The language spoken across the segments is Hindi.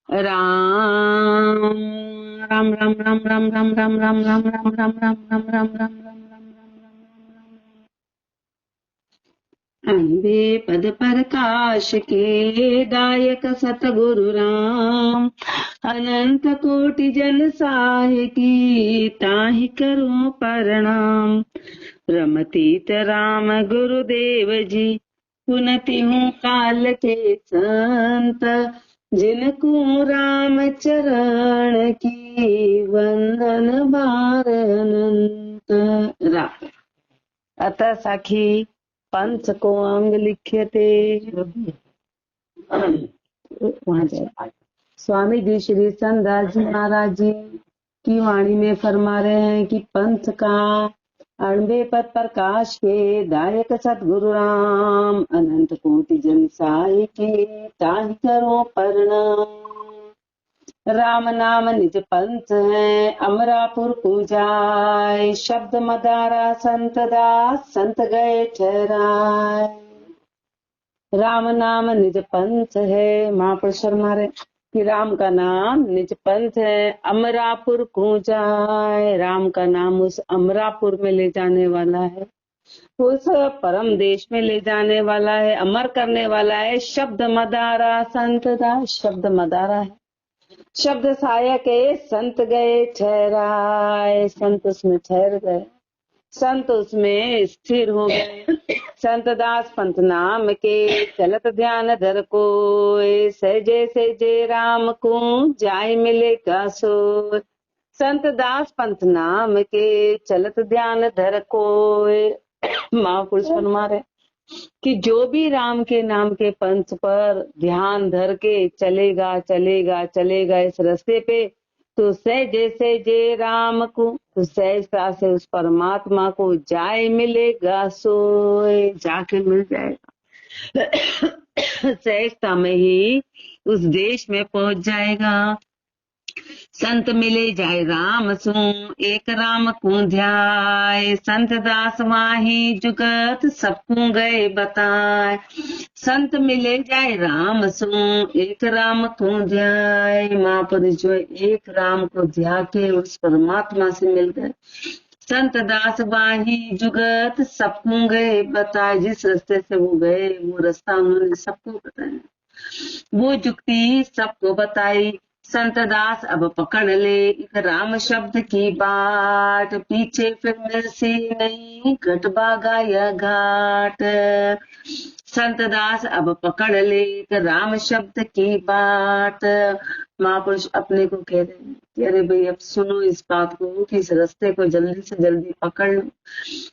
राम राम राम राम राम राम राम राम राम राम राम राम राम राम राम अंबे पद प्रकाश के दायक सतगुरु राम अनंत कोटि जन साहि की ताहि करो प्रणाम। रमतीत राम गुरुदेव जी पुनति हूँ काल के संत जिनको राम चरण की वंदन बार अनंत। अतः सखी पंच को अंग लिखे थे। वहां जाए स्वामी जी श्री चंद्रदास जी महाराज जी की वाणी में फरमा रहे हैं कि पंथ का अणबे पद प्रकाश के दायक सतगुरु राम अनंत कोटि जन साई के ताहि करो प्रणाम। राम नाम निज पंथ है अमरापुर पूजाय शब्द मदारा संत दास संत गए ठहराए। राम नाम निज पंथ है महापुरुष फरमा कि राम का नाम निज पंथ है अमरापुर कूंजाए। राम का नाम उस अमरापुर में ले जाने वाला है, उस परम देश में ले जाने वाला है, अमर करने वाला है। शब्द मदारा संत दास शब्द मदारा है, शब्द सहायक है संत गए ठहराए। संत उसमें ठहर गए, संत उसमें स्थिर हो गए। संत दास पंथ नाम के चलत ध्यान धर को सहजे सहजे राम को जाय मिलेगा सो। संत दास पंथ नाम के चलत ध्यान धर को महापुरुष फरमा रहे कि जो भी राम के नाम के पंथ पर ध्यान धर के चलेगा चलेगा चलेगा इस रास्ते पे, तो सहजे सहजे राम को, तो सहजता से उस परमात्मा को जाए मिलेगा सोए, जाके मिल जाएगा। सहजता में ही उस देश में पहुंच जाएगा। संत मिले जाए राम सु एक राम को ध्याय। संत दास माही जुगत सबको गए बताए। संत मिले जाए राम सु एक राम को ध्याय। महापुरुष जो एक राम को ध्या के उस परमात्मा से मिल गए। संत दास बाही जुगत सबको गए बताए। जिस रास्ते से वो गए वो रास्ता उन्होंने सबको बताया, वो जुक्ति सबको बताई। संत दास अब पकड़ ले एक राम शब्द की बाट, पीछे फिर मिलसी नहीं घट बागा या घाट। संत दास अब पकड़ ले एक राम शब्द की बाट। महापुरुष अपने को कह रहे हैं कि अरे भाई अब सुनो इस बात को कि इस रास्ते को जल्दी से जल्दी पकड़ लो,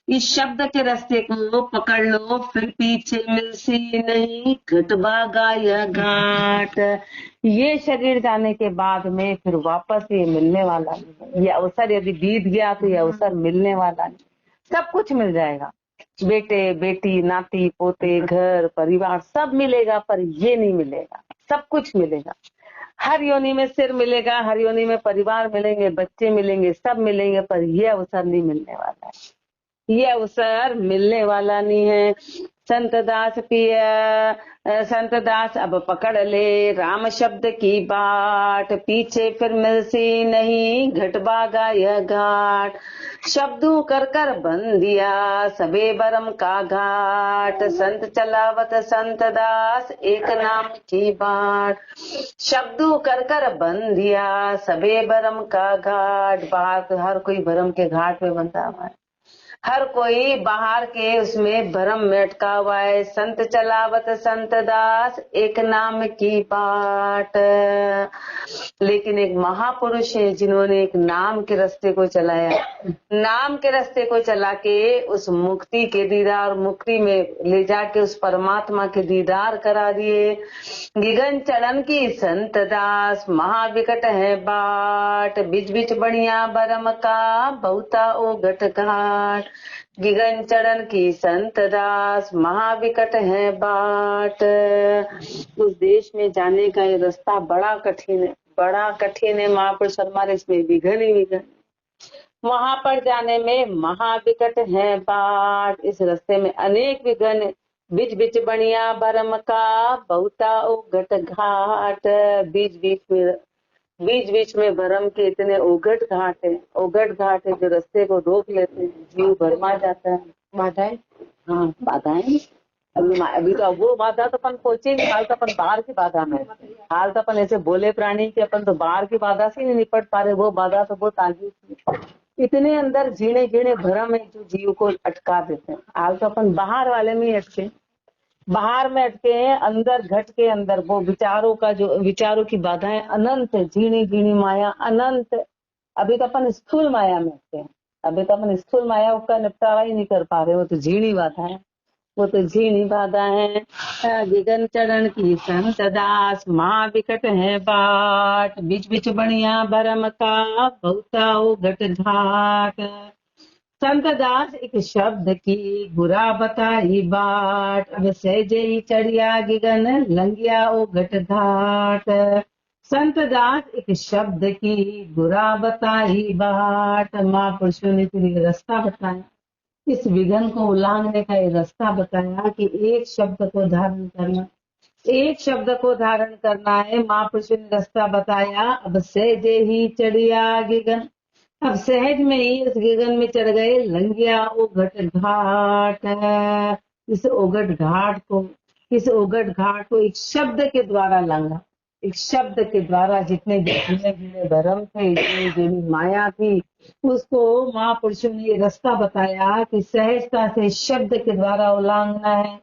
इस शब्द के रास्ते को पकड़ लो, फिर पीछे मिलसी नहीं घट बागा या घाट। ये शरीर जाने के बाद में फिर वापस ये मिलने वाला नहीं। ये अवसर यदि बीत गया तो ये अवसर मिलने वाला नहीं। सब कुछ मिल जाएगा, बेटे बेटी नाती पोते घर परिवार सब मिलेगा, पर ये नहीं मिलेगा। सब कुछ मिलेगा, हर योनि में सिर मिलेगा, हर योनि में परिवार मिलेंगे, बच्चे मिलेंगे, सब मिलेंगे, पर ये अवसर नहीं मिलने वाला है। ये अवसर मिलने वाला नहीं है। संत दास पिया संत दास अब पकड़ ले राम शब्द की बाट, पीछे फिर मिलसी नहीं घट बागा यह घाट। शब्दों कर कर बन दिया सबे बरम का घाट, संत चलावत संत दास एक नाम की बाट। शब्दों कर कर बन दिया सबे बरम का घाट। बाहर तो हर कोई भरम के घाट पे बनता हुआ है, हर कोई बाहर के उसमें भरम में अटका हुआ है। संत चलावत संत दास एक नाम की बाट। लेकिन एक महापुरुष है जिन्होंने एक नाम के रास्ते को चलाया, नाम के रास्ते को चला के उस मुक्ति के दीदार, मुक्ति में ले जाके उस परमात्मा के दीदार करा दिए। गिगन चढ़न की संत दास महाविकट है बाट, बिच बिच बढ़िया बरम का बहुता ओ घट घाट। गिगन चढ़न की संत दास महाविकट है बाट। उस देश में जाने का ये रास्ता बड़ा कठिन है, बड़ा कठिन है। महापुरुष हमारे इसमें विघन ही विघन, वहां पर जाने में महाविकट है बाट। इस रास्ते में अनेक विघन बीच बीच बनिया बरम का बहुता उगट घाट। बीच बीच में भरम के इतने उगट घाट है, उगट घाट है जो रास्ते को रोक लेते हैं, जीव भरमा जाता है। बाधाएं, हाँ बाधाएं। अभी तो वो बाधा तो अपन पहुंचे नहीं, हाल तो अपन बाहर की बाधा में, हाल तो अपन ऐसे बोले प्राणी के अपन तो बाहर की बाधा से नहीं निपट पा रहे। वो बाधा तो बहुत आगे इतने अंदर झीणे झीणे भरम है जो जीव को अटका देते हैं। हाल तो अपन बाहर वाले में ही अटके, बाहर में अटके हैं, अंदर घट के अंदर वो विचारों का जो विचारों की बाधाएं अनंत, झीणी झीणी माया अनंत। अभी तो अपन स्थूल माया में अटके हैं, अभी तो अपन स्थूल माया का निपटारा ही नहीं कर पा रहे। वो तो झीणी बाधा है, वो तो झीणी बाधा है। गिगन चरण की संत दास माँ विकट है बाट। बीच बीच बनिया भरम का बहुता घट घाट। संत दास एक शब्द की बुरा बताई बाट। अब सहजे ही चढ़िया गिगन लंगिया ओ घट घाट। संत दास एक शब्द की बुरा बताई बाट। महापुरुषों ने फिर रास्ता बताया, इस विघन को उल्लांघने का ये रास्ता बताया कि एक शब्द को धारण करना, एक शब्द को धारण करना है। महापुरुषों ने रास्ता बताया। अब सहजे ही चढ़िया गिगन, अब सहज में ही उस गिगन में चढ़ गए। लंगिया ओघट घाट। इस ओघट घाट को, इस ओघट घाट को एक शब्द के द्वारा लांगा, एक शब्द के द्वारा। जितने गिने गिने भरम थे, जितनी जितनी माया थी, उसको महापुरुषों ने ये रास्ता बताया कि सहजता से शब्द के द्वारा उल्लांघना है।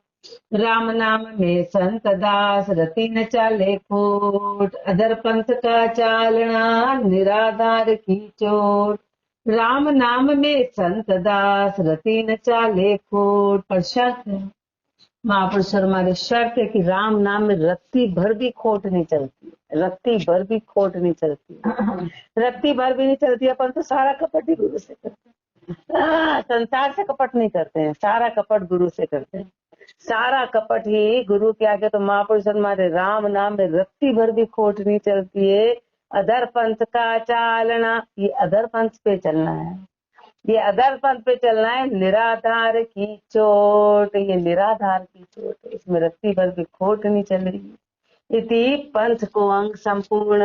राम नाम में संत दास रति न चाले खोट। अधर पंथ का चालना निराधार की चोट। राम नाम में संत दास रति न चाले खोट। पर शर्त है, महापुरुष हमारे शर्त है कि राम नाम में रत्ती भर भी खोट नहीं चलती, रत्ती भर भी खोट नहीं चलती, रत्ती भर भी नहीं चलती। अपन तो सारा कपट ही गुरु से करते हैं, संसार से कपट नहीं करते हैं, सारा कपट गुरु से करते हैं, सारा कपट ही गुरु के आगे। तो महापुरुष हमारे राम नाम में रत्ती भर भी खोट नहीं चलती है। अधर पंथ का चालना, ये अधर पंथ पे चलना है, ये अधर पंथ पे चलना है। निराधार की चोट, ये निराधार की चोट है, इसमें रत्ती भर भी खोट नहीं चल रही। इति पंथ को अंग संपूर्ण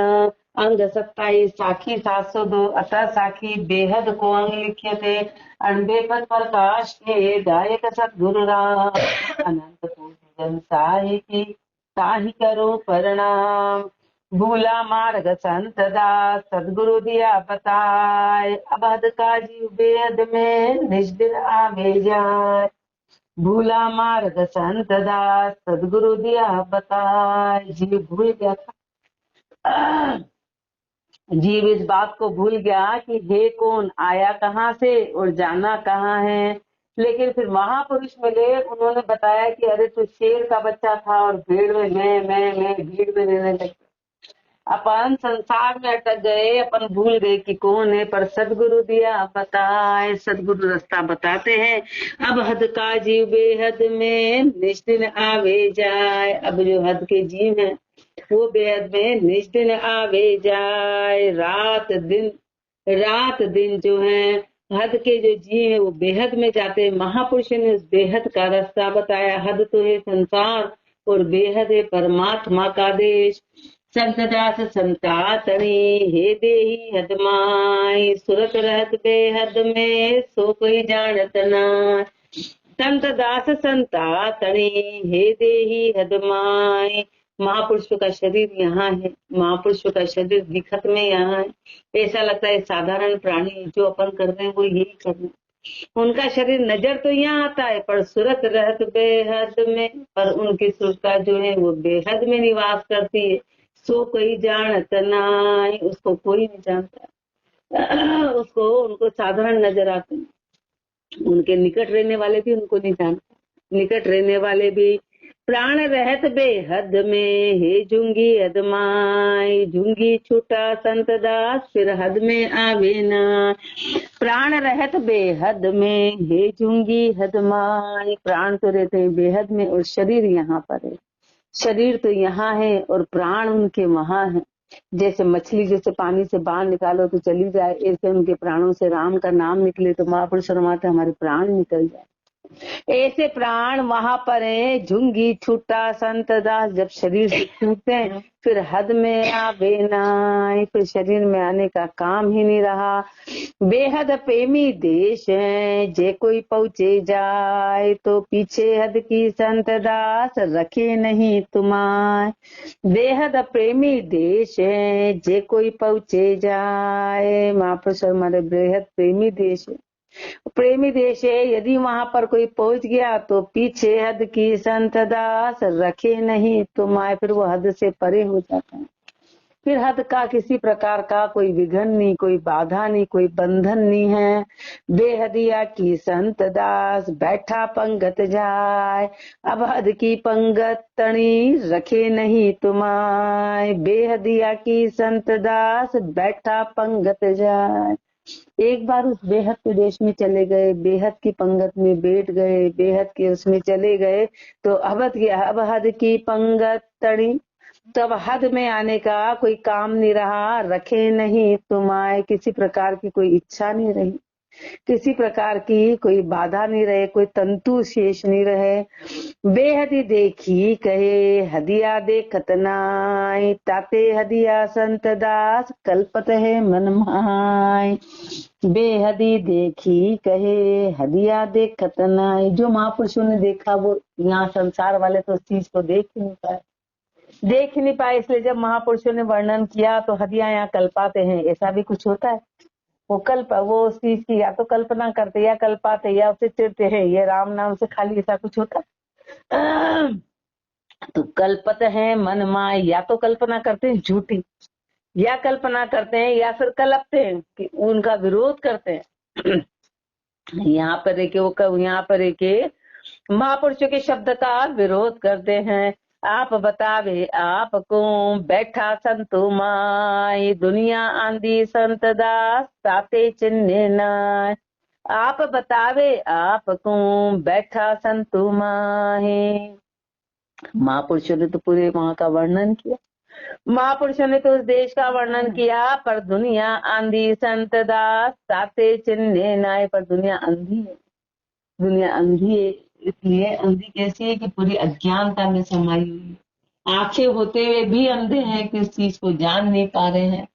अंग 27 साखी 702 अतः साखी बेहद को अंग लिखे थे। अणबे पद प्रकाश के दायक सतगुरु राम। अनंत कोटि साहि की ताहि करो प्रणाम। भूला मार्ग संत दास सदगुरु दिया बताए। अबध का जीव बेद में निष्दिन आवे जाए। भूला मार्ग संत दास सदगुरु दिया बताए। जीव भूल गया था, जीव इस बात को भूल गया कि हे कौन, आया कहाँ से और जाना कहाँ है। लेकिन फिर महापुरुष मिले, उन्होंने बताया कि अरे तू शेर का बच्चा था और भीड़ में मैं भीड़ में रहने लगी। अपन संसार में अटक गए, अपन भूल गए कि कौन है। पर सदगुरु दिया बताए, सदगुरु रास्ता बताते हैं। अब हद का जीव बेहद में निश्चिन आवे जाए। अब जो हद के जीव है वो बेहद में निश्चिन आवे जाए। रात दिन जो है हद के जो जीव है वो बेहद में जाते हैं। महापुरुष ने उस बेहद का रास्ता बताया। हद तो है संसार और बेहद है परमात्मा का देश। संत दास संता तनी हे देही हद माई। सुरत रहत बेहद में सो कोई जानत ना। संत दास संता तनी हे देही हद माई। महापुरुषों का शरीर यहाँ है, महापुरुषों का शरीर दिखत में यहाँ है। ऐसा लगता है साधारण प्राणी जो अपन कर रहे हैं वो यही कर रहे हैं। उनका शरीर नजर तो यहाँ आता है पर सूरत रहत बेहद में, पर उनकी सुरता जो है वो बेहद में निवास करती है। सो कोई जानत नाई, उसको कोई नहीं जानता, उसको उनको साधारण नजर आते हैं। उनके निकट रहने वाले भी उनको नहीं जानते, निकट रहने वाले भी। प्राण रहत बेहद में हे जुंगी अदमाई। जुंगी छूटा संत दास फिर हद में आवे ना। प्राण रहत बेहद में हे जुंगी हदमाई। प्राण तो रहते हैं बेहद में और शरीर यहाँ पर है, शरीर तो यहाँ है और प्राण उनके वहां है। जैसे मछली जैसे पानी से बाहर निकालो तो चली जाए, ऐसे उनके प्राणों से राम का नाम निकले तो महापुरुष फरमाते हमारे प्राण निकल जाए। ऐसे प्राण वहां पर है, झुंगी छूटा संत दास। जब शरीर से छूटते हैं फिर हद में आवे नाय, फिर शरीर में आने का काम ही नहीं रहा। बेहद प्रेमी देश है, जे कोई पहुँचे जाए, तो पीछे हद की संत दास रखे नहीं तुम्हारे। बेहद प्रेमी देश है, जे कोई पहुँचे जाए। महापुरुष हमारे बेहद प्रेमी देश है, प्रेमी देश है। यदि वहां पर कोई पहुंच गया तो पीछे हद की संत दास रखे नहीं तुम्हारे, फिर वो हद से परे हो जाता है। फिर हद का किसी प्रकार का कोई विघन नहीं, कोई बाधा नहीं, कोई बंधन नहीं है। बेहदिया की संत दास बैठा पंगत जाए, अब हद की पंगत तणी रखे नहीं तुम्हारे। बेहदिया की संत दास बैठा पंगत जाए। एक बार उस बेहद के देश में चले गए, बेहद की पंगत में बैठ गए, बेहद के उसमें चले गए, तो अब हद की पंगत तड़ी, तब हद में आने का कोई काम नहीं रहा। रखे नहीं तुम्हारे, किसी प्रकार की कोई इच्छा नहीं रही, किसी प्रकार की कोई बाधा नहीं रहे, कोई तंतु शेष नहीं रहे। बेहदी देखी कहे हदिया देखत नाय, ताते हदिया संत दास कल्पत है मन माय। बेहदी देखी कहे हदिया देखत नाय, जो महापुरुषों ने देखा वो यहाँ संसार वाले तो उस चीज को देख ही नहीं पाए, देख ही नहीं पाए। इसलिए जब महापुरुषों ने वर्णन किया तो हदिया यहाँ कल्पाते हैं, ऐसा भी कुछ होता है। वो उस चीज की या तो कल्पना करते या कल्पाते या उसे चिढ़ते हैं, ये राम नाम से खाली ऐसा कुछ होता है। तो कल्पत है मन माय, या तो कल्पना करते हैं झूठी, या कल्पना करते हैं, या फिर कल्पते हैं कि उनका विरोध करते हैं। यहाँ पर एक यहाँ पर एक महापुरुषों के शब्द का विरोध करते हैं। आप बतावे आपको बैठा संतो माय, दुनिया आंधी संत दास ताते चिन्ह नाय। आप बतावे आपको बैठा संतो माय। महापुरुषों ने तो पूरे वहां का वर्णन किया, महापुरुषों ने तो उस देश का वर्णन किया, पर दुनिया आंधी संत दास ताते चिन्ह नाय। पर दुनिया अंधी है, दुनिया अंधी है। इसलिए अंधी कैसी है कि पूरी अज्ञानता में समाई हुई है, आंखें होते हुए भी अंधे हैं कि उस चीज को जान नहीं पा रहे हैं,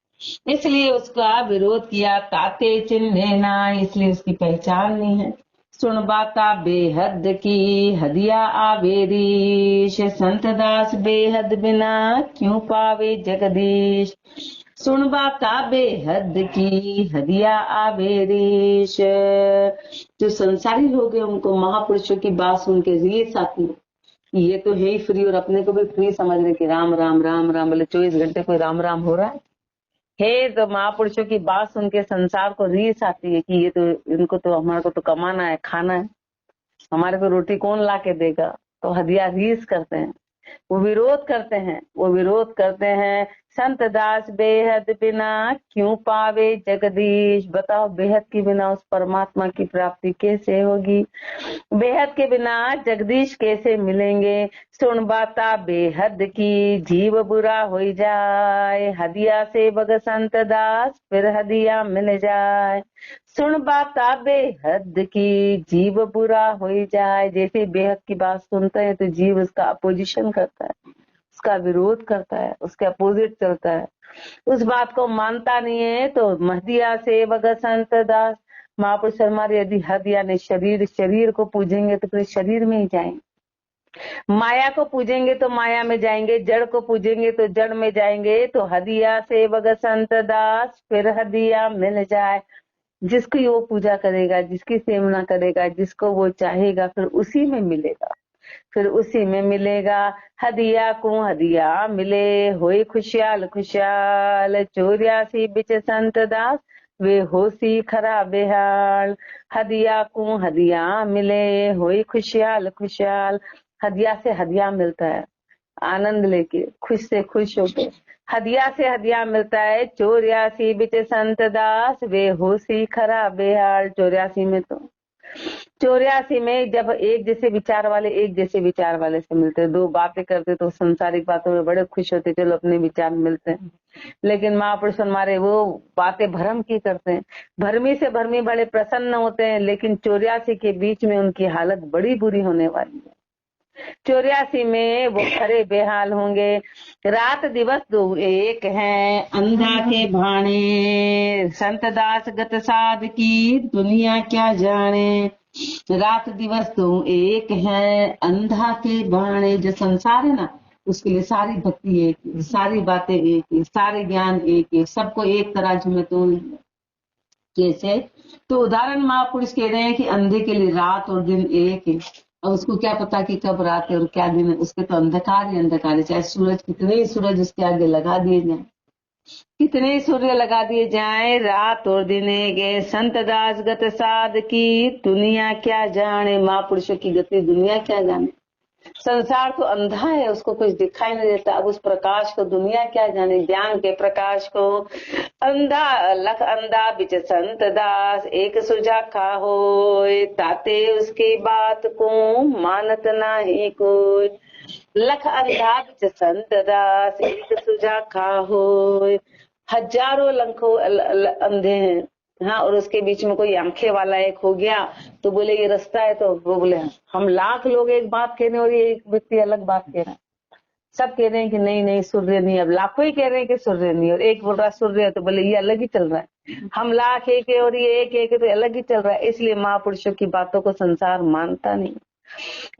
इसलिए उसका विरोध किया। ताते चिन्ह नाय, इसलिए उसकी पहचान नहीं है। सुन बाता बेहद की हदिया आवेरीश, संत दास बेहद बिना क्यों पावे जगदीश। सुन बाता बेहद की हदिया आवेरीश, जो संसारी लोग हैं उनको महापुरुषों की बात सुन के रीस आती है, ये तो है ही फ्री, और अपने को भी फ्री समझ रहे कि राम राम राम राम, बोले 24 घंटे कोई राम राम हो रहा है। तो महापुरुषों की बात सुन के संसार को रीस आती है कि ये तो इनको तो हमारे को तो कमाना है, खाना है, हमारे को रोटी कौन ला के देगा। तो हदिया रीस करते हैं, वो विरोध करते हैं, वो विरोध करते हैं। संत दास बेहद बिना क्यों पावे जगदीश। बताओ बेहद के बिना उस परमात्मा की प्राप्ति कैसे होगी, बेहद के बिना जगदीश कैसे मिलेंगे। सुन बाता बेहद की जीव बुरा हो जाए, हदिया से बग संत दास फिर हदिया मिल जाए। सुन बाता बेहद की जीव बुरा हो जाए, जैसे बेहद की बात सुनते हैं तो जीव उसका अपोजिशन करता है, उसका विरोध करता है, उसके अपोजिट चलता है, उस बात को मानता नहीं है। तो हदिया से बग संत दास, महापुरुष हमारे यदि हद यानी शरीर को पूजेंगे तो फिर शरीर में ही जाएंगे, माया को पूजेंगे तो माया में जाएंगे, जड़ को पूजेंगे तो जड़ में जाएंगे। तो हदिया से बग संत दास फिर हदिया मिल जाए। जिसकी वो पूजा करेगा, जिसकी सेवना करेगा, जिसको वो चाहेगा, फिर उसी में मिलेगा, फिर उसी में मिलेगा। हदिया को हदिया मिले होई खुशहाल खुशहाल, 84 बिच संत दास वे होसी खरा बेहाल। हदिया को हदिया मिले होई खुशहाल खुशहाल, हदिया से हदिया मिलता है, आनंद लेके खुश से खुश होके हदिया से हदिया मिलता है। 84 बिच संत दास वे होसी खरा बेहाल। 84 में तो 84 में जब एक जैसे विचार वाले से मिलते, दो बातें करते तो संसारिक बातों में बड़े खुश होते, चलो अपने विचार मिलते हैं। लेकिन महापुरुष हमारे वो बातें भरम की करते हैं, भरमी से भरमी बड़े प्रसन्न होते हैं, लेकिन 84 के बीच में उनकी हालत बड़ी बुरी होने वाली है। 84 में वो खरे बेहाल होंगे। रात दिवस दो एक हैं, अंधा के भाने, संत दास गत साध की दुनिया क्या जाने। रात दिवस तो एक है, अंधा के बाणे। जो संसार है ना, उसके लिए सारी भक्ति एक, सारी बातें एक, सारे ज्ञान एक, सबको एक तराजू में तो कैसे। तो उदाहरण महापुरुष कह रहे हैं कि अंधे के लिए रात और दिन एक है, और उसको क्या पता कि कब रात है और क्या दिन है। उसके तो अंधकार ही अंधकार है, चाहे सूरज कितने ही सूरज उसके आगे लगा दिए जाए, कितने सूर्य लगा दिए जाए, रात और दिन गे। संत दास गत साध की दुनिया क्या जाने। महापुरुषों की गति दुनिया क्या जाने। संसार तो अंधा है, उसको कुछ दिखाई नहीं देता, अब उस प्रकाश को दुनिया क्या जाने, ज्ञान के प्रकाश को। अंधा लख अंधा बिच संत दास, एक सुझा खा होय, ताते उसकी बात को मानत नाही कोई। लख अंधा बिच संत दास, एक सुझा खा होय। हजारों लखों अंधे हैं, हाँ, और उसके बीच में कोई आंखें वाला एक हो गया तो बोले ये रास्ता है, तो वो बोले हम लाख लोग एक बात कह रहे हैं और ये एक व्यक्ति अलग बात कह रहा है। सब कह रहे हैं कि नहीं नहीं सूर्य नहीं, अब लाखों ही कह रहे हैं कि सूर्य नहीं, और एक बोल रहा सूर्य है तो बोले ये अलग ही चल रहा है। हम लाख एक है और ये एक है तो अलग ही चल रहा है। इसलिए महापुरुषों की बातों को संसार मानता नहीं।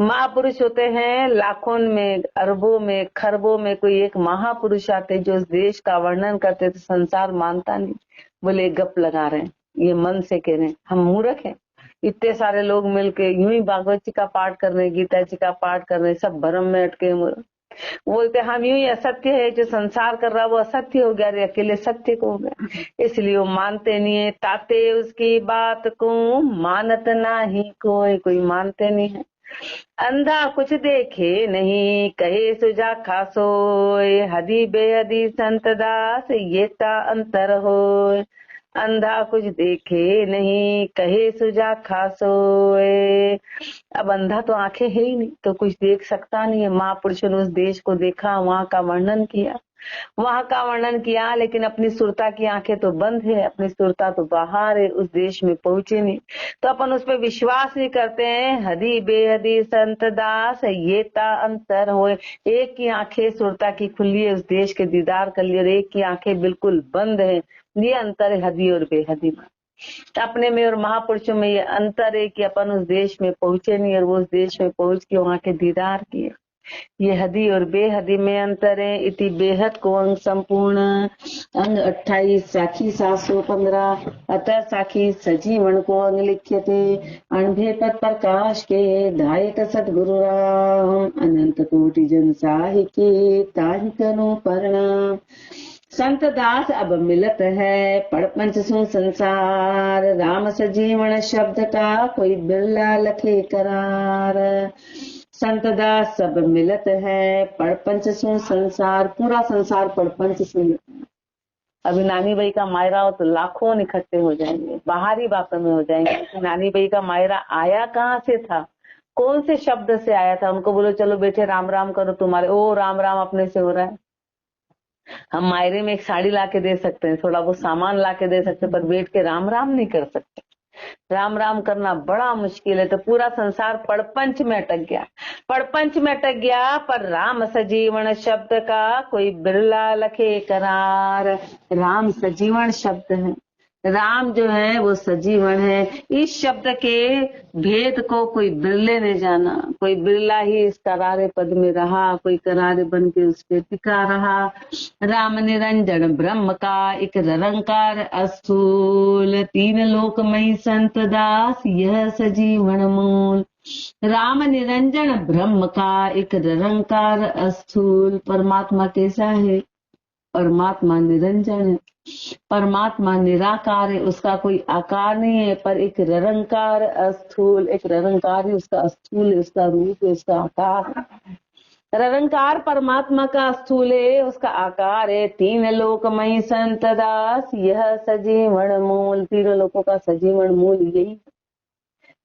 महापुरुष होते हैं लाखों में, अरबों में, खरबों में कोई एक महापुरुष आते जो उस देश का वर्णन करते तो संसार मानता नहीं, बोले गप लगा रहे हैं, ये मन से कह रहे हैं, हम मूर्ख हैं। इतने सारे लोग मिलके यूं ही भागवत जी का पाठ कर रहे हैं, गीता जी का पाठ कर रहे हैं, सब भ्रम में अटके बोलते हम यूं ही असत्य है, जो संसार कर रहा है वो असत्य हो गया, रे अकेले सत्य को हो गया। इसलिए वो मानते नहीं है। ताते उसकी बात को मानत नाही कोई, कोई मानते नहीं है। अंधा कुछ देखे नहीं, कहे सुजा खासोय, हदी बेहदी संत दास ये ता अंतर होय। अंधा कुछ देखे नहीं, कहे सुजा खासोय। अब अंधा तो आंखें है ही नहीं, तो कुछ देख सकता नहीं है। महापुरुषों ने उस देश को देखा, वहां का वर्णन किया, लेकिन अपनी सुरता की आंखें तो बंद है, अपनी सुरता तो बाहर है, उस देश में पहुंचे नहीं, तो अपन उस पर विश्वास नहीं करते हैं। हदी बेहदी संत दास ये ता अंतर होए। एक की आंखें सुरता की खुली है, उस देश के दीदार कर लिए, और एक की आंखें बिल्कुल बंद है। ये अंतर है हदी और बेहदी में, अपने में और महापुरुषों में ये अंतर है कि अपन उस देश में पहुंचे नहीं और वो उस देश में पहुंच के वहां के दीदार किए। ये हदी और बेहदी में अंतर है। इति बेहद को अंग संपूर्ण, अंग 28 साखी 715, अतः साखी सजीवन को अंग लिख्यते। अणभे पद प्रकाश के दायक सदगुरु राम, अनंत कोटि जन साहिके ताहि करो प्रणाम। संत दास अब मिलत है, पढ़ पंच सु संसार, राम सजीवन शब्द का कोई बिरला लखे करार। संत दास सब मिलत है, पढ़ पंच सु संसार, पूरा संसार पढ़ पंच से। अभी नानी भाई का मायरा हो तो लाखों इकट्ठे हो जाएंगे, बाहरी बातों में हो जाएंगे। नानी भाई का मायरा आया कहाँ से था, कौन से शब्द से आया था, उनको बोलो चलो बेटे राम राम करो, तुम्हारे ओ राम राम अपने से हो रहा है। हम मायरे में एक साड़ी ला के दे सकते हैं, थोड़ा बहुत सामान ला के दे सकते हैं, पर बैठ के राम राम नहीं कर सकते। राम राम करना बड़ा मुश्किल है। तो पूरा संसार पड़पंच में अटक गया, पड़पंच में अटक गया, पर राम सजीवन शब्द का कोई बिरला लखे करार। राम सजीवन शब्द है, राम जो है वो सजीवन है। इस शब्द के भेद को कोई बिरले ने जाना, कोई बिरला ही इस करारे पद में रहा, कोई करारे बन के उस पे टिका रहा। राम निरंजन ब्रह्म का एक निरंकार अस्थूल, तीन लोकमयी संत दास यह सजीवन मूल। राम निरंजन ब्रह्म का एक निरंकार अस्थूल। परमात्मा कैसा है, परमात्मा निरंजन है, परमात्मा निराकार है, उसका कोई आकार नहीं है, पर एक निरंकार अस्थूल, एक निरंकार ही उसका अस्थूल है, उसका रूप है, उसका आकार है। निरंकार परमात्मा का स्थूल है, उसका आकार है। तीन लोकमयी संत दास यह सजीवन मूल, तीनों लोकों का सजीवन मूल यही।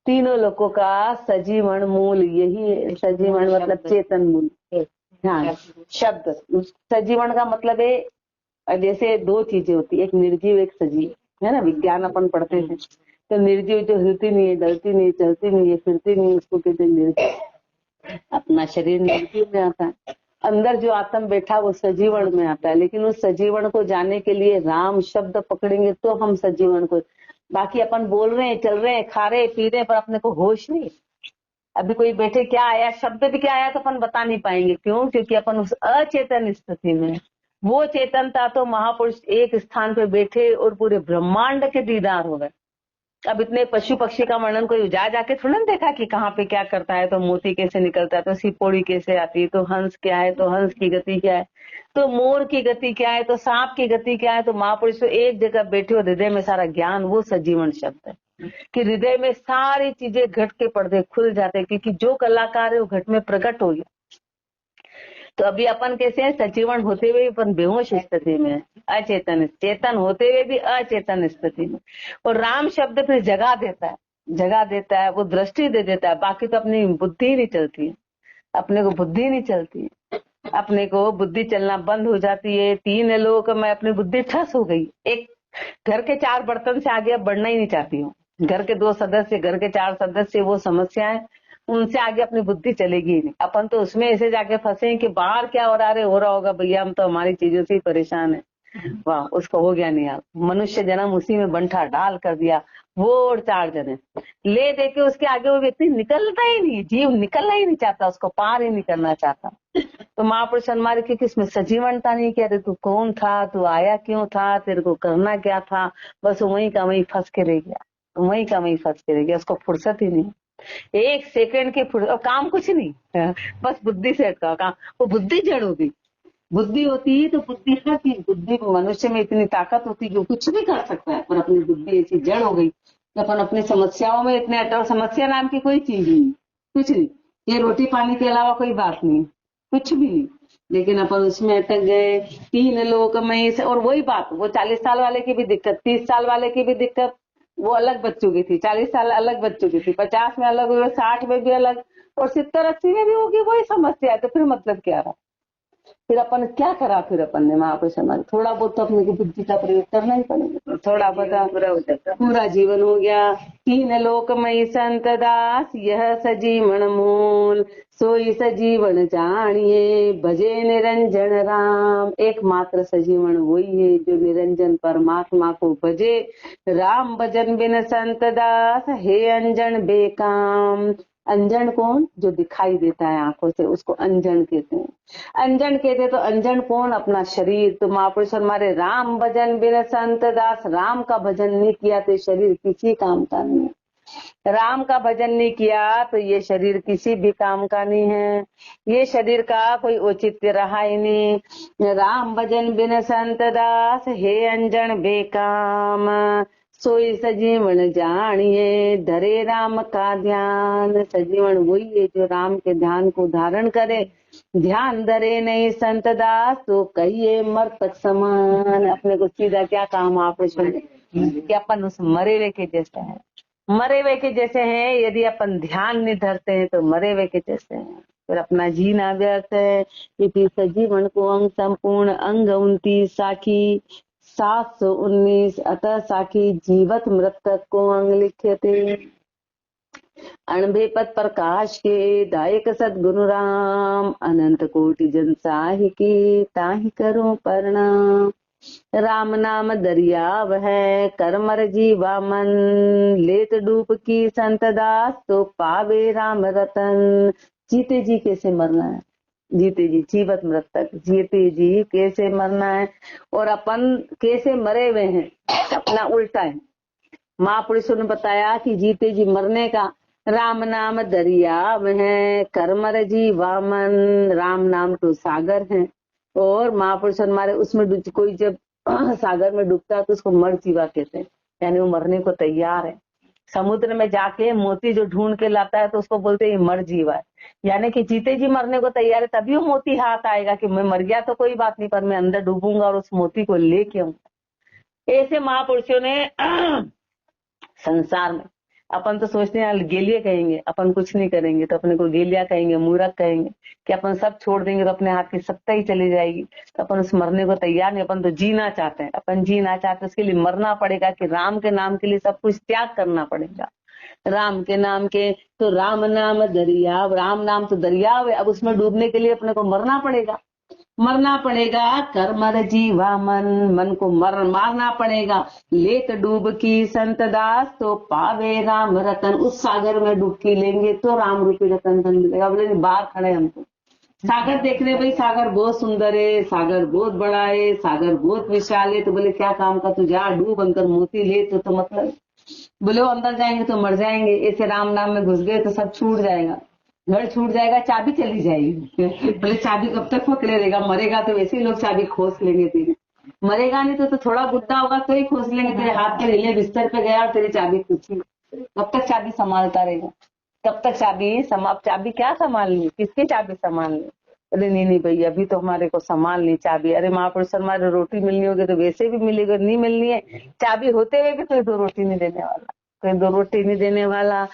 तीनों लोगों का सजीवन मूल यही है। सजीवन मतलब चेतन मूल। हाँ, शब्द सजीवन का मतलब है, जैसे दो चीजें होती है, एक निर्जीव एक सजीव, है ना। विज्ञान अपन पढ़ते हैं तो निर्जीव जो हिलती नहीं है, डरती नहीं, चलती नहीं है, फिरती नहीं, उसको कहते हैं निर्जीव। अपना शरीर निर्जीव में आता है, अंदर जो आत्म बैठा वो सजीवन में आता है। लेकिन उस सजीवन को जाने के लिए राम शब्द पकड़ेंगे तो हम सजीवन को, बाकी अपन बोल रहे हैं, चल रहे हैं, खा रहे पी रहे, पर अपने को होश नहीं। अभी कोई बैठे क्या आया, शब्द भी क्या आया तो अपन बता नहीं पाएंगे। क्यों? क्योंकि अपन उस अचेतन स्थिति में। वो चेतनता तो महापुरुष एक स्थान पे बैठे और पूरे ब्रह्मांड के दीदार हो गए। अब इतने पशु पक्षी का वर्णन कोई जा जाके थोड़ा देखा कि कहाँ पे क्या करता है, तो मोती कैसे निकलता है, तो सिपोड़ी कैसे आती है, तो हंस क्या है, तो हंस की गति क्या है, तो मोर की गति क्या है, तो सांप की गति क्या है। तो महापुरुष तो एक जगह बैठे हो, हृदय में सारा ज्ञान, वो सजीवन शब्द है कि हृदय में सारी चीजें घट के पर्दे खुल जाते हैं, क्योंकि जो कलाकार है वो घट में प्रकट हो गया। तो अभी अपन कैसे हैं, सजीवन होते हुए अपन बेहोश स्थिति में, अचेतन, चेतन होते हुए भी अचेतन स्थिति में। और राम शब्द फिर जगा देता है, जगा देता है, वो दृष्टि दे देता है। बाकी तो अपनी बुद्धि नहीं चलती है, अपने को बुद्धि नहीं चलती है, अपने को बुद्धि चलना बंद हो जाती है। 3 लोगों में अपनी बुद्धि ठस हो गई। एक घर के 4 बर्तन से आगे अब बढ़ना ही नहीं चाहती हूँ। घर के 2 सदस्य, घर के 4 सदस्य, वो समस्याएं, उनसे आगे अपनी बुद्धि चलेगी ही नहीं। अपन तो उसमें ऐसे जाके फंसे कि बाहर क्या हो रहा है, हो रहा होगा भैया, हम तो हमारी चीजों से ही परेशान है। वाह, उसको हो गया नहीं। आप मनुष्य जन्म उसी में बंठा डाल कर दिया, वो और 4 जने ले दे के उसके आगे वो व्यक्ति निकलता ही नहीं, जीव निकलना ही नहीं चाहता, उसको पार ही नहीं करना चाहता। तो महापुरुष हमारे की किसमें सजीवनता नहीं कह रहे, तू कौन था, तू आया क्यों था, तेरे को करना क्या था, बस वहीं का वहीं फंस के रह गया, वहीं का वहीं फंस के रह गया। उसको फुर्सत ही नहीं, 1 सेकंड की फुर्सत, काम कुछ नहीं, बस बुद्धि से अटका काम। वो बुद्धि जड़ होगी, बुद्धि होती है तो बुद्धि हर चीज, बुद्धि मनुष्य में इतनी ताकत होती है कि कुछ भी कर सकता है, पर अपनी बुद्धि ऐसी जड़ हो गई तो अपन अपनी समस्याओं में इतने अटल। समस्या नाम की कोई चीज नहीं, कुछ नहीं, ये रोटी पानी के अलावा कोई बात नहीं, कुछ भी नहीं। लेकिन अपन उसमें अटक गए। 3 लोग में से, और वही बात, वो 40 साल वाले की भी दिक्कत, 30 साल वाले की भी दिक्कत, वो अलग बच चुकी थी, 40 साल अलग बच चुकी थी, 50 में अलग हुई, 60 में भी अलग, और 70-80 में भी होगी वही समस्या है। तो फिर मतलब क्या रहा? फिर अपन क्या करा, फिर अपन ने महापुरुष हमारे, थोड़ा बहुत तो अपने को बुद्धि का प्रयोग करना ही पड़ेगा। थोड़ा बहुत पूरा हो जाता, पूरा जीवन हो गया। 3 लोकमयी संत दास, यह सजीवन मूल, सोई सजीवन जानिए, भजे निरंजन राम। एकमात्र सजीवन वही है जो निरंजन परमात्मा को भजे। राम भजन बिन संत दास, हे अंजन बेकाम। अंजन कौन? जो दिखाई देता है आंखों से, उसको अंजन कहते हैं। अंजन कहते तो अंजन कौन? अपना शरीर। तो महापुरुष हमारे, राम भजन बिन संत दास, राम का भजन नहीं किया तो शरीर किसी काम का नहीं। राम का भजन नहीं किया तो ये शरीर किसी भी काम का नहीं है, ये शरीर का कोई औचित्य रहा ही नहीं। राम भजन बिन संत दास, हे अंजन बेकाम, सोई सजीवन जानिए, धरे राम का ध्यान। सजीवन वही है जो राम के ध्यान को धारण करे। ध्यान धरे नहीं संत दास, तो कहिए मरतक समान। अपने को सीधा क्या काम आप कि अपन उस मरे हुए के जैसे है, मरे हुए के जैसे हैं। यदि अपन ध्यान नहीं धरते हैं तो मरे हुए के जैसे हैं, फिर अपना जीना व्यर्थ है। क्योंकि सजीवन को अंग संपूर्ण, अंग 29 साखी 719, अतः साखी जीवत मृतक को अंग लिखे थे। अणभे पद प्रकाश के दायक सदगुरु राम, अनंत कोटि जन साहिकी ताहि करो प्रणाम। राम नाम दरियाव है, कर मर जीवा मन, लेत डूब की संत दास, तो पावे राम रतन। जीते जी कैसे मरना है, जीते जी, जीवत मृतक, जीते जी कैसे मरना है, और अपन कैसे मरे हुए हैं, अपना उल्टा है। महापुरुषों ने बताया कि जीते जी मरने का, राम नाम दरिया है, कर मर जीवा मन। राम नाम तो सागर है, और महापुरुष हमारे उसमें कोई जब सागर में डूबता है तो उसको मर जीवा कहते हैं, यानी वो मरने को तैयार है। समुद्र में जाके मोती जो ढूंढ के लाता है तो उसको बोलते हैं मर जीवा है, यानी कि जीते जी मरने को तैयार है। तभी वो मोती हाथ आएगा कि मैं मर गया तो कोई बात नहीं, पर मैं अंदर डूबूंगा और उस मोती को लेके आऊंगा। ऐसे महापुरुषों ने संसार में अपन तो सोचते हैं गेलिया कहेंगे, अपन कुछ नहीं करेंगे तो अपने को गेलिया कहेंगे, मूर्ख कहेंगे कि अपन सब छोड़ देंगे तो अपने हाथ की सत्ता ही चली जाएगी। तो अपन उस मरने को तैयार नहीं, अपन तो जीना चाहते हैं। अपन जीना चाहते हैं, उसके लिए मरना पड़ेगा कि राम के नाम के लिए सब कुछ त्याग करना पड़ेगा। राम के नाम के तो राम नाम दरिया, राम नाम तो दरिया है, अब उसमें डूबने के लिए अपने को मरना पड़ेगा। मरना पड़ेगा, कर मर जीवा मन, मन को मारना पड़ेगा। लेत डूब की संत दास तो पावे राम रतन, उस सागर में डुबकी लेंगे तो राम रूपी रतन धन मिलेगा। बोले बाहर खड़े हमको सागर देख रहे, भाई सागर बहुत सुंदर है, सागर बहुत बड़ा है, सागर बहुत विशाल है। तो बोले क्या काम का, तू जा डूब अंदर मोती ले। तो मतलब बोले वो अंदर जाएंगे तो मर जाएंगे, ऐसे राम नाम में घुस गए तो सब छूट जाएगा, घर छूट जाएगा, चाबी चली जाएगी। बोले चाबी कब तक पकड़े रहेगा, मरेगा तो वैसे ही लोग चाबी खोस लेंगे तेरी, मरेगा नहीं तो थोड़ा बुढ़ा होगा तो ही खोस लेंगे, तेरे हाथ पे हिले बिस्तर पे गया और तेरी चाबी खुशी, कब तक चाबी संभालता रहेगा, कब तक चाबी क्या संभालनी, किसकी चाबी संभालनी। अरे नहीं भाई अभी तो हमारे को संभालनी चाबी। अरे महापुरुष हमारे रोटी मिलनी होगी तो वैसे भी मिलेगी, नहीं मिलनी है चाबी होते हुए भी कोई दो रोटी नहीं देने वाला, कोई दो रोटी नहीं देने वाला।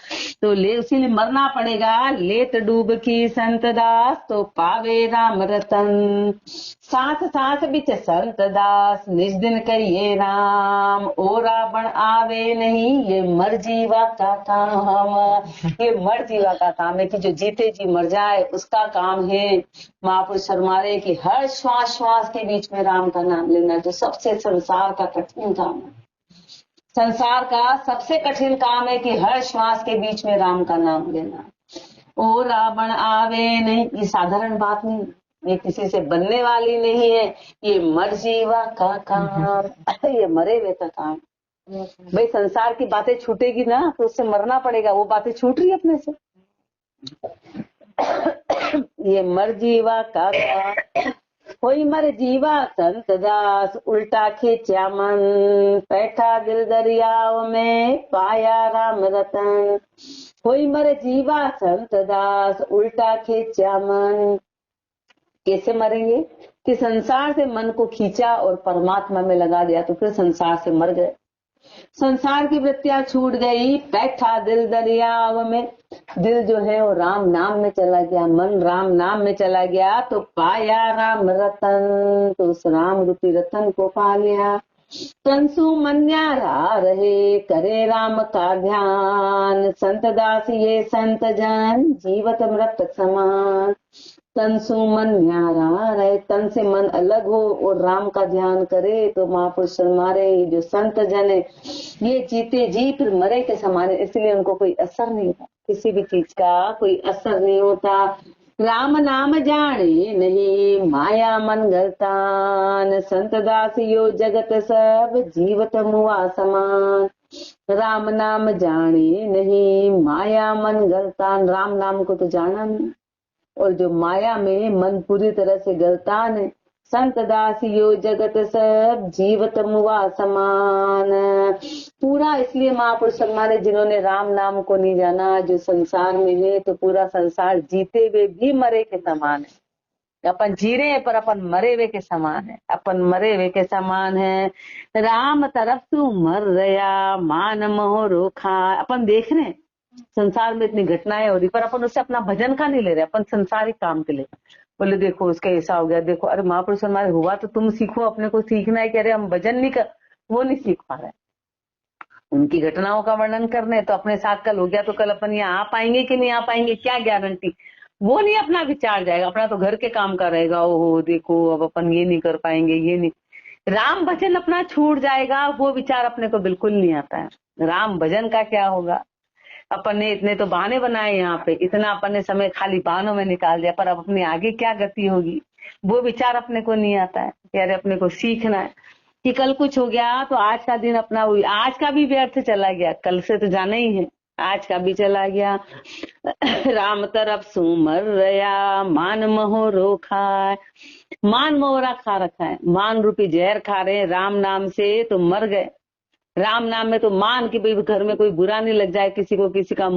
तो ले उसीलिए मरना पड़ेगा। लेत डूब की संत दास तो पावे राम रतन, सांस सांस बिच संत दास निज दिन करिए राम, ओ रावण आवे नहीं ये मर जीवा का काम। ये मर जीवा का काम है कि जो जीते जी मर जाए उसका काम है। महापुरुष फरमाए कि हर श्वास श्वास के बीच में राम का नाम लेना, जो सबसे संसार का कठिन काम है। संसार का सबसे कठिन काम है कि हर श्वास के बीच में राम का नाम लेना। ओ रावण आवे नहीं, ये साधारण बात नहीं, ये किसी से बनने वाली नहीं है, ये मर जीवा का काम, ये मरे हुए का काम। भाई संसार की बातें छूटेगी ना तो उससे मरना पड़ेगा, वो बातें छूट रही अपने से। ये मर जीवा का काम, कोई मर जीवा संत दास उल्टा खींचा मन, बैठा दिल दरियाओं में पाया राम रतन। कोई मर जीवा संत दास उल्टा खींचा मन, कैसे मरेंगे कि संसार से मन को खींचा और परमात्मा में लगा दिया तो फिर संसार से मर गए। संसार की वृत्तियां छूट गई, बैठा दिल दरियाव में, दिल जो है वो राम नाम में चला गया, मन राम नाम में चला गया तो पाया राम रतन, तो उस राम रूपी रतन को पा लिया। तनसु मन्यारा रहे करे राम का ध्यान, संत दास ये संत जन जीवत मृत समान। तन से मन न्यारा रहे, तन से मन अलग हो और राम का ध्यान करे तो महापुरुष हमारे जो संत जन है ये जीते जी फिर मरे के समान है, इसलिए उनको कोई असर नहीं होता, किसी भी चीज का कोई असर नहीं होता। राम नाम जाने नहीं माया मन गलतान, संत दास यो जगत सब जीवत मुआ समान। राम नाम जाने नहीं माया मन गलतान, राम नाम को तो जाना नहीं और जो माया में मन पूरी तरह से गलतान है। संत दास यो जगत सब जीवत मुआ समान, पूरा इसलिए महापुरुष हमारे जिन्होंने राम नाम को नहीं जाना, जो संसार में है तो पूरा संसार जीते हुए भी मरे के समान है। अपन जी रहे हैं पर अपन मरे हुए के समान है, अपन मरे हुए के समान है। राम तरफ तू मर रहा मान मोह रोखा, अपन देख रहे हैं संसार में इतनी घटनाएं हो रही पर अपन उससे अपना भजन का नहीं ले रहे, अपन संसारिक काम के लिए बोले देखो उसका ऐसा हो गया देखो। अरे महापुरुष हमारे हुआ तो तुम सीखो, अपने को सीखना है कि अरे हम भजन नहीं कर, वो नहीं सीख पा रहे, उनकी घटनाओं का वर्णन करने तो अपने साथ कल हो गया तो कल अपन यहाँ आ पाएंगे कि नहीं आ पाएंगे क्या गारंटी, वो नहीं अपना विचार जाएगा, अपना तो घर के काम का रहेगा। ओहो देखो अब अपन ये नहीं कर पाएंगे, ये नहीं, राम भजन अपना छूट जाएगा, वो विचार अपने को बिल्कुल नहीं आता है। राम भजन का क्या होगा, अपन ने इतने तो बहाने बनाए यहाँ पे, इतना अपन ने समय खाली बहानों में निकाल दिया, पर अब अपने आगे क्या गति होगी वो विचार अपने को नहीं आता है कि अरे अपने को सीखना है कि कल कुछ हो गया तो आज का दिन अपना हुई, आज का भी व्यर्थ चला गया, कल से तो जाना ही है, आज का भी चला गया। राम तरफ सुमर रया मान मोह रोखा, मान मोहरा खा रखा है, मान रूपी जहर खा रहे हैं राम नाम से तो मर गए। राम नाम में तो मान कि भाई घर में कोई बुरा नहीं लग जाए, किसी को किसी का